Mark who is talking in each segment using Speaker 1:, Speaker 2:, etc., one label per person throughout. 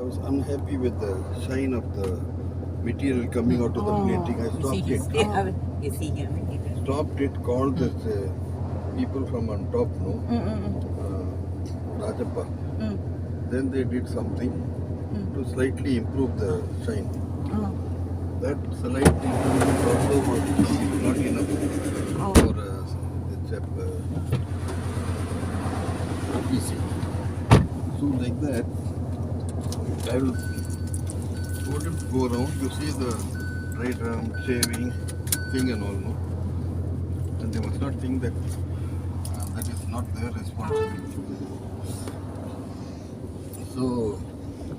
Speaker 1: was unhappy with the shine of the material coming out of the plating. I
Speaker 2: You see,
Speaker 1: stopped
Speaker 2: he's
Speaker 1: it.
Speaker 2: still having, you see here.
Speaker 1: Stopped it, called this people from on top, no? Rajappa. Then they did something to slightly improve the shine. That slight improvement also was not enough for the chap PC. So like that, I will told him to go around to see the right arm shaving thing and all, no? And they must not think that that is not their responsibility. So,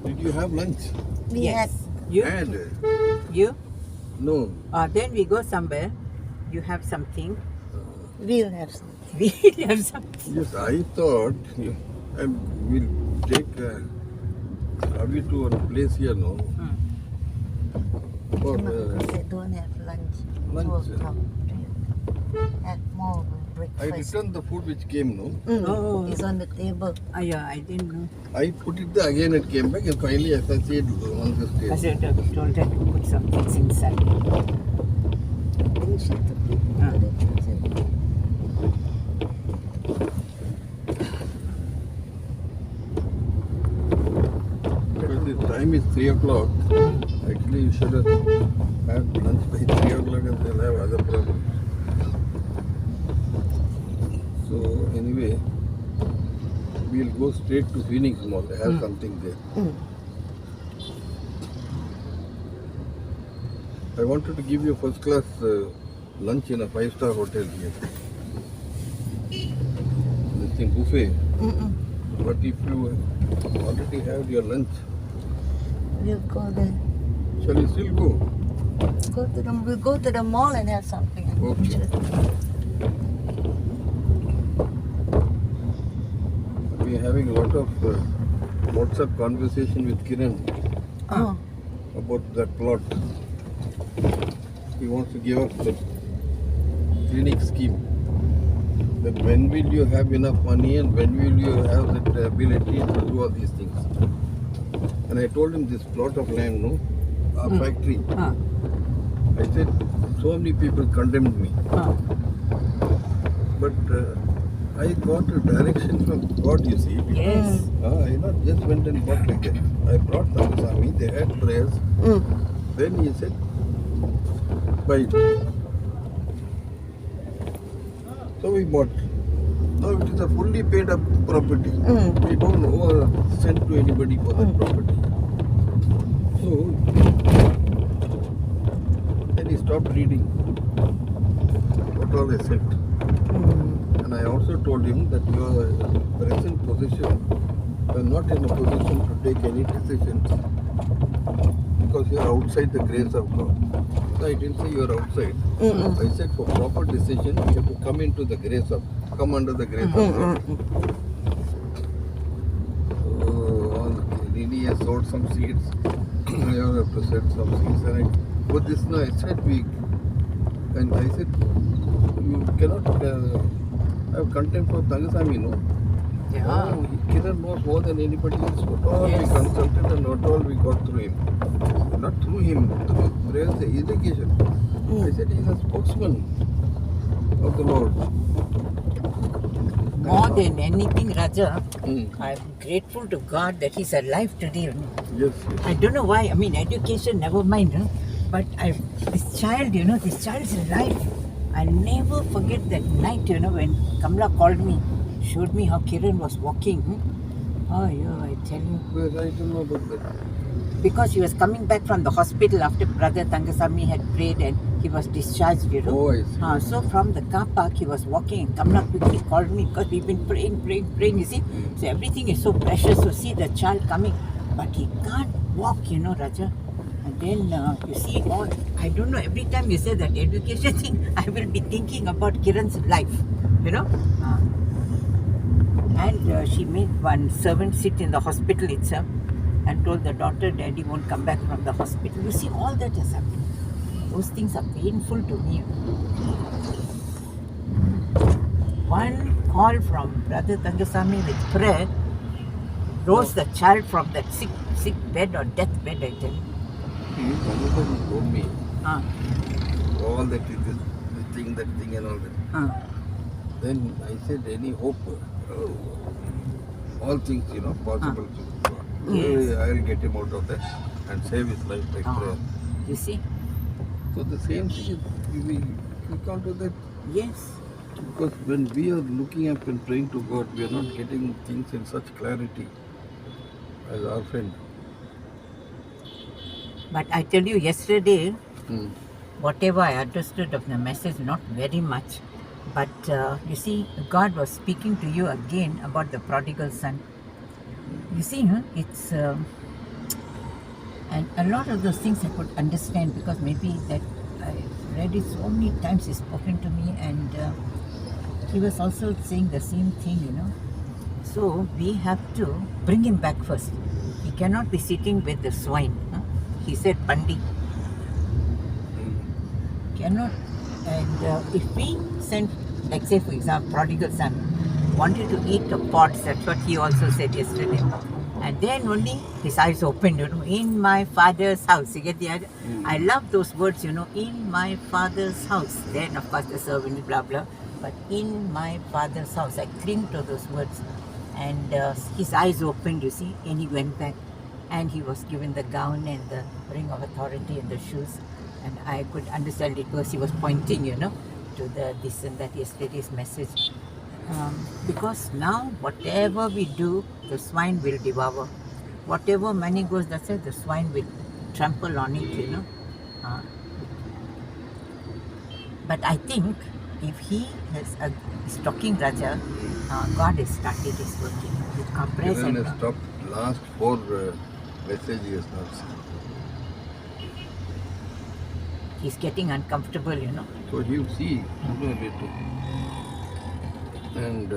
Speaker 1: did you have lunch?
Speaker 2: Yes. You?
Speaker 1: And
Speaker 2: You?
Speaker 1: no.
Speaker 2: Then we go somewhere. You have something.
Speaker 3: We'll have some.
Speaker 2: We have something.
Speaker 1: Yes, I thought we'll take Avi to a place here, no? For
Speaker 3: They don't have lunch.
Speaker 1: lunch.
Speaker 3: So come have more
Speaker 1: I
Speaker 3: breakfast.
Speaker 1: returned the food which came, no?
Speaker 2: Oh.
Speaker 3: It's on the table.
Speaker 2: Yeah, I didn't know.
Speaker 1: I put it there again, it came back, and finally I said on the
Speaker 2: I
Speaker 1: stage.
Speaker 2: should have told her to put some things inside.
Speaker 3: Finish it.
Speaker 1: Because the time is 3 o'clock. Actually, you should have had lunch by 3 o'clock and they'll have other problems. So, anyway, we'll go straight to Phoenix Mall, have something there. I wanted to give you first class lunch in a 5-star hotel here. This thing buffet. But if you already have your lunch,
Speaker 3: We'll go there.
Speaker 1: shall we still go?
Speaker 3: We'll go to the mall and have something.
Speaker 1: Okay. We are having a lot of WhatsApp conversation with Kiran
Speaker 3: Oh.
Speaker 1: about that plot. He wants to give up the clinic scheme. That when will you have enough money and when will you have that ability to do all these things? And I told him this plot of land, no, our factory. I said, so many people condemned me. But I got a direction from God, you see.
Speaker 2: Yes.
Speaker 1: I not just went and bought like that. I brought Tangasami, they had prayers. Then he said, buy it. So we bought. Now it is a fully paid up property. We don't owe a cent to anybody for that property. So then he stopped reading what all I said. And I also told him that your present position, you are not in a position to take any decisions because you are outside the grace of God. So I didn't say you are outside. I said for proper decision, you have to come into the grace of, come under the grace of God. So Lily has sowed some seeds. I have to set some seeds. And for this now, I said and I said, you cannot have contempt for Tangasami, no?
Speaker 2: Yeah.
Speaker 1: Kiran knows more than anybody else what all we consulted and what all we got through him. Not through him, through prayers, education. I said he's a spokesman of the Lord.
Speaker 2: More than anything, Raja, I'm grateful to God that he's alive today.
Speaker 1: Yes,
Speaker 2: I don't know why. I mean, education, never mind. But this child's alive. I'll never forget that night, when Kamla called me, showed me how Kiran was walking. Oh, yeah, I tell you.
Speaker 1: Well, I don't know about that.
Speaker 2: Because he was coming back from the hospital after Brother Tangasami had prayed and he was discharged,
Speaker 1: Oh, I see.
Speaker 2: So from the car park, he was walking and Kamla quickly called me because we've been praying, you see. So everything is so precious to see the child coming. But he can't walk, Raja. And then you see all, I don't know, every time you say that education thing, I will be thinking about Kiran's life, And she made one servant sit in the hospital itself and told the daughter, Daddy won't come back from the hospital. You see, all that has happened. Those things are painful to me. One call from Brother Tangasami with prayer rose the child from that sick sick bed or death bed, I tell you.
Speaker 1: One of them told me
Speaker 2: Ah,
Speaker 1: all that this thing, that thing and all that.
Speaker 2: ah.
Speaker 1: Then I said, any hope? Oh, all things, possible.
Speaker 2: Yes.
Speaker 1: I'll get him out of that and save his life by
Speaker 2: Ah.
Speaker 1: prayer.
Speaker 2: You see?
Speaker 1: So the same thing is, we can't do that.
Speaker 2: Yes.
Speaker 1: Because when we are looking up and praying to God, we are not getting things in such clarity as our friend.
Speaker 2: But I tell you, yesterday,
Speaker 1: Hmm.
Speaker 2: whatever I understood of the message, not very much. But you see, God was speaking to you again about the prodigal son. You see, it's and a lot of those things I could understand because maybe that I read it so many times. He's spoken to me, and he was also saying the same thing. So we have to bring him back first. He cannot be sitting with the swine. He said, Pandi. Cannot. And if we send, like say for example, prodigal son wanted to eat the pods, that's what he also said yesterday. And then only his eyes opened, in my father's house. You get the idea? I love those words, in my father's house. Then of course the servant, blah blah. But in my father's house, I cling to those words. And his eyes opened, you see, and he went back. And he was given the gown and the ring of authority and the shoes. And I could understand it because he was pointing, to the this and that yesterday's message. Because now, whatever we do, the swine will devour. Whatever money goes, that's it, the swine will trample on it, But I think if he is talking, Raja, God has started his work. With compress
Speaker 1: Kiran
Speaker 2: and
Speaker 1: has stopped last 4 messages he has not seen.
Speaker 2: he's getting uncomfortable,
Speaker 1: So he will see sooner or later. And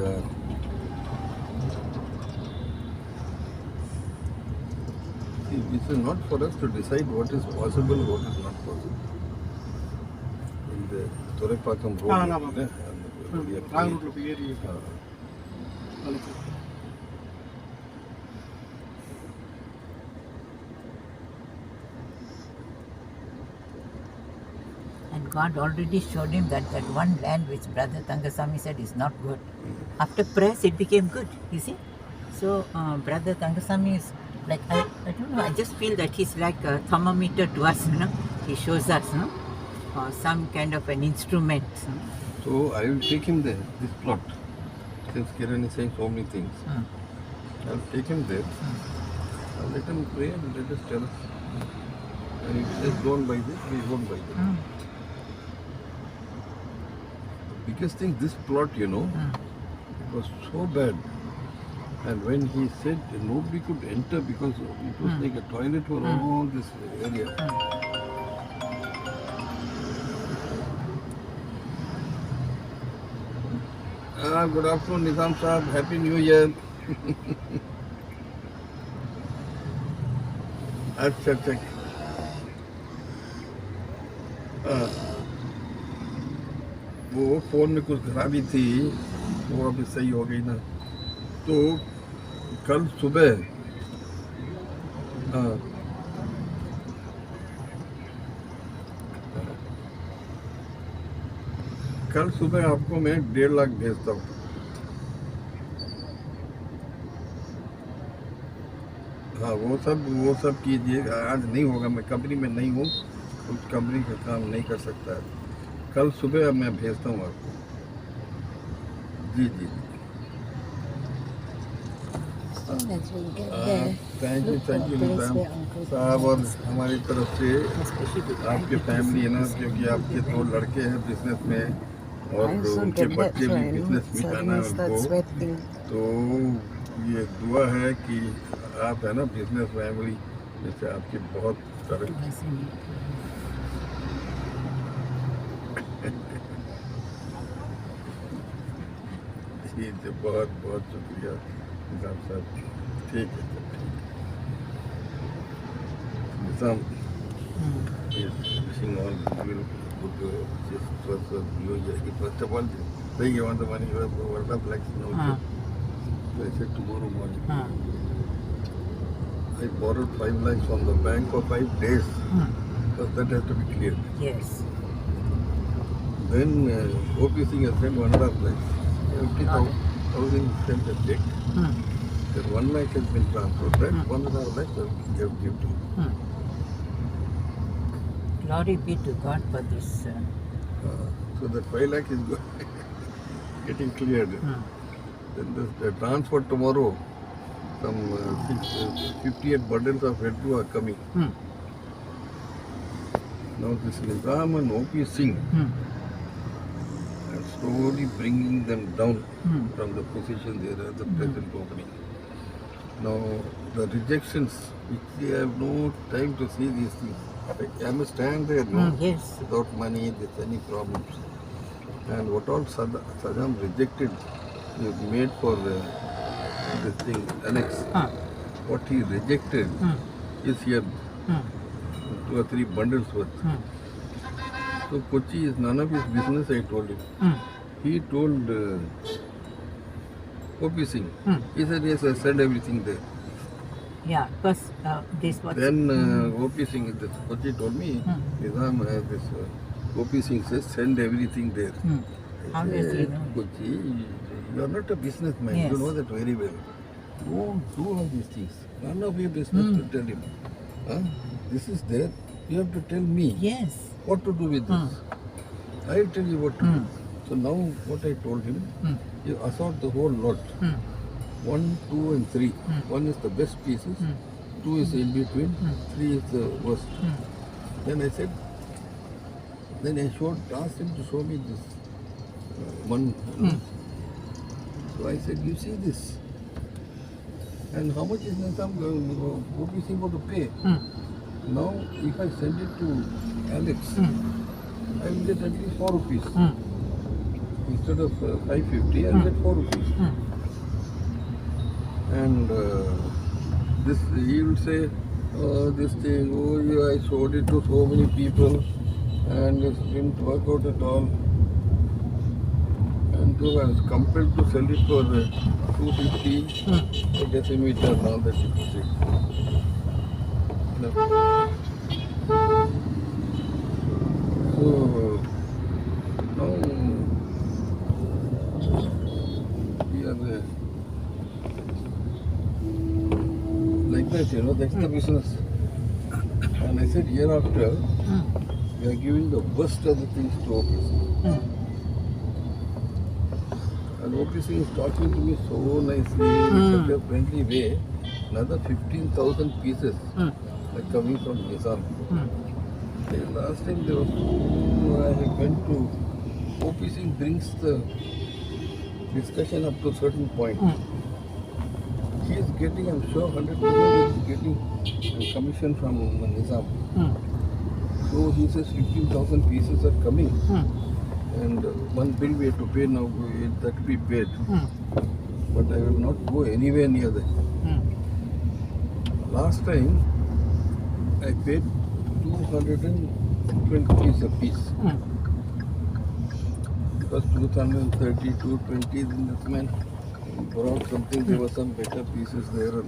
Speaker 1: see, this is not for us to decide what is possible, what is not possible. In the Torepakam road, we are praying.
Speaker 2: And God already showed him that one land which Brother Tangasamy said is not good. After prayers, it became good, you see. So Brother Tangasamy is like, I don't know, I just feel that he's like a thermometer to us, He shows us, some kind of an instrument.
Speaker 1: So I will take him there, this plot. Since Kiran is saying so many things, I will take him there. I'll let him pray and let us tell us. And if he says don't buy this, we won't buy this. The biggest thing, this plot, it was so bad. And when he said nobody could enter because it was like a toilet for all this area. Good afternoon, Nizam Sahab. Happy New Year. अच्छा वो phone में कुछ खराबी थी, वो अभी सही हो गई ना. तो कल सुबह आपको मैं 1.5 लाख भेजता हूँ. हाँ, वो सब कीजिए. आज नहीं होगा, मैं कंपनी में नहीं हूँ, उस कंपनी का काम नहीं कर सकता है. कल सुबह मैं भेजता हूँ आपको. जी. थैंक यू निजाम साहब. और हमारी तरफ से आपके फैमिली है ना, क्योंकि आपके 2 लड़के हैं बिजनेस में और उनके बच्चे भी बिजनेस में जाना है उनको. तो ये दुआ है कि आप है ना बिजनेस फैमिली जैसे आपकी बहुत तरक्की. बहुत बहुत शुक्रिया निजाम साहब. ठीक है. निजाम wishing all good first of New Year. First of all, saying you want the money, you have world of flex now. So I said tomorrow morning. I borrowed 5 lakhs from the bank for 5 days.
Speaker 2: Hmm.
Speaker 1: Because that has to be cleared.
Speaker 2: Yes.
Speaker 1: Then OPC has sent 1.5 lakhs. 50,000 sent a check.
Speaker 2: Hmm.
Speaker 1: Then 1 lakh has been transferred. That
Speaker 2: Hmm.
Speaker 1: 1.5 lakhs I have given.
Speaker 2: Hmm. Glory be to God for this.
Speaker 1: So that 5 lakh is getting cleared.
Speaker 2: Hmm.
Speaker 1: Then the transfer tomorrow, some 58 bundles of Red2 are coming.
Speaker 2: Hmm.
Speaker 1: Now this Nizam and OP Singh
Speaker 2: Hmm.
Speaker 1: are slowly bringing them down
Speaker 2: Hmm.
Speaker 1: from the position they are at the present opening. Now the rejections, which they have no time to see these things. I must stand there, no,
Speaker 2: Yes.
Speaker 1: without money, there's any problems. And what all Saddam rejected, he made for this thing, Alex.
Speaker 2: Huh.
Speaker 1: What he rejected
Speaker 2: Hmm.
Speaker 1: is here,
Speaker 2: Hmm.
Speaker 1: 2 or 3 bundles worth.
Speaker 2: Hmm.
Speaker 1: So Kochi is none of his business, I told him.
Speaker 2: Hmm.
Speaker 1: He told OP Singh.
Speaker 2: Hmm.
Speaker 1: He said, yes, I send everything there.
Speaker 2: Yeah, because this was.
Speaker 1: Then OP Singh, this Kochi told me,
Speaker 2: Hmm.
Speaker 1: Nizam has this, OP Singh says, send everything there.
Speaker 2: Hmm. How does he
Speaker 1: said,
Speaker 2: know?
Speaker 1: Kochi, you are not a businessman.
Speaker 2: Yes.
Speaker 1: You know that very well. Don't do all these things. None of your business to tell him. Huh? This is there. You have to tell me
Speaker 2: Yes.
Speaker 1: what to do with this. I'll tell you what to do. So now what I told him,
Speaker 2: Hmm.
Speaker 1: you assort the whole lot.
Speaker 2: Hmm.
Speaker 1: 1, 2 and 3. 1 is the best pieces, 2 is in between, 3 is the worst. Then I said, then I asked him to show me this one. So I said, you see this? And how much is Nizam OPC going to pay?
Speaker 2: Hmm.
Speaker 1: Now, if I send it to Alex, I will get at least 4 rupees.
Speaker 2: Hmm.
Speaker 1: Instead of 550, I will get 4 rupees.
Speaker 2: Hmm.
Speaker 1: And this, he will say, this thing, oh, yeah, I showed it to so many people and it didn't work out at all. And so I was compelled to sell it for 250 a decimeter and all that you could say. So now we are like that, that's the business. And I said, hereafter, we are giving the worst of the things to OPC. And OPC is talking to me so nicely, in such a friendly way. Another 15,000 pieces are coming from Nizam. The last time there was, I went to, OPC brings the discussion up to a certain point. He is getting, I'm sure, 100% is getting a commission from Nizam. So he says 15,000 pieces are coming. And one bill we have to pay now, that will be paid. But I will not go anywhere near that. Last time, I paid 220 a piece. Because 230, 220, then this man brought something, there were some better pieces there.